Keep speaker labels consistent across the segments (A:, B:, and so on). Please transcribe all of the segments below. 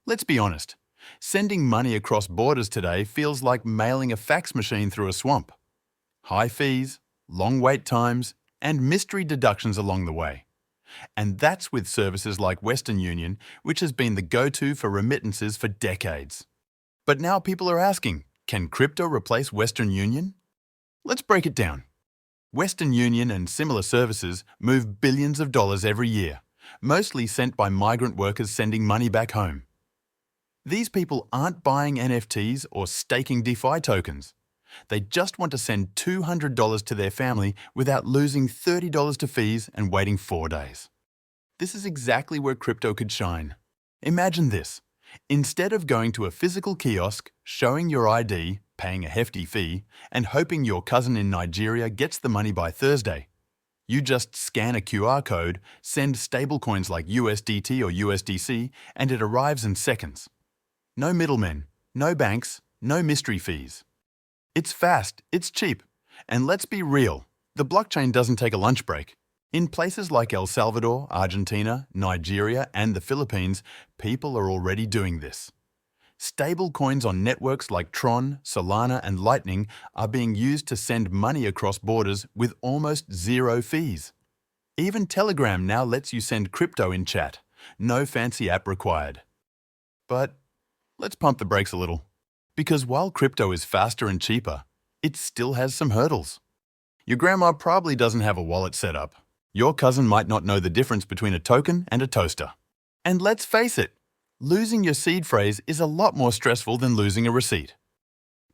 A: Let's be honest. Sending money across borders today feels like mailing a fax machine through a swamp. High fees, long wait times, and mystery deductions along the way. And that's with services like Western Union, which has been the go-to for remittances for decades. But now people are asking, can crypto replace Western Union? Let's break it down. Western Union and similar services move billions of dollars every year, mostly sent by migrant workers sending money back home. These people aren't buying NFTs or staking DeFi tokens. They just want to send $200 to their family without losing $30 to fees and waiting 4 days. This is exactly where crypto could shine. Imagine this. Instead of going to a physical kiosk, showing your ID, paying a hefty fee, and hoping your cousin in Nigeria gets the money by Thursday, you just scan a QR code, send stablecoins like USDT or USDC, and it arrives in seconds. No middlemen, no banks, no mystery fees. It's fast, it's cheap, and let's be real, the blockchain doesn't take a lunch break. In places like El Salvador, Argentina, Nigeria, and the Philippines, people are already doing this. Stablecoins on networks like Tron, Solana, and Lightning are being used to send money across borders with almost zero fees. Even Telegram now lets you send crypto in chat. No fancy app required. But let's pump the brakes a little. Because while crypto is faster and cheaper, it still has some hurdles. Your grandma probably doesn't have a wallet set up. Your cousin might not know the difference between a token and a toaster. And let's face it, losing your seed phrase is a lot more stressful than losing a receipt.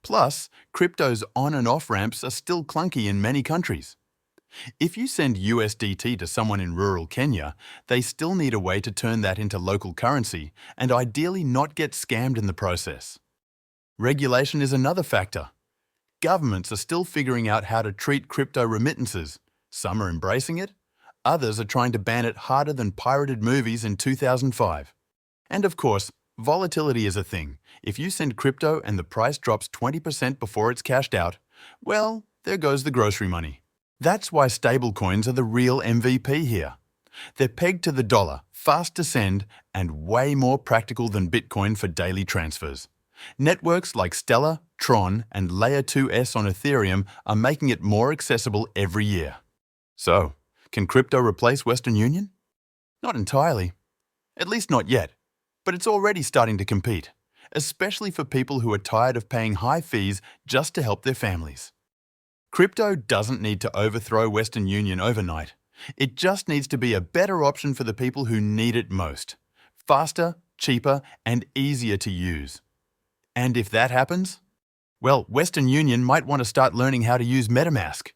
A: Plus, crypto's on and off ramps are still clunky in many countries. If you send USDT to someone in rural Kenya, they still need a way to turn that into local currency and ideally not get scammed in the process. Regulation is another factor. Governments are still figuring out how to treat crypto remittances. Some are embracing it, others are trying to ban it harder than pirated movies in 2005. And of course, volatility is a thing. If you send crypto and the price drops 20% before it's cashed out, well, there goes the grocery money. That's why stablecoins are the real MVP here. They're pegged to the dollar, fast to send, and way more practical than Bitcoin for daily transfers. Networks like Stellar, Tron, and Layer 2S on Ethereum are making it more accessible every year. So, can crypto replace Western Union? Not entirely. At least not yet. But it's already starting to compete, especially for people who are tired of paying high fees just to help their families. Crypto doesn't need to overthrow Western Union overnight. It just needs to be a better option for the people who need it most. Faster, cheaper, and easier to use. And if that happens, well, Western Union might want to start learning how to use MetaMask.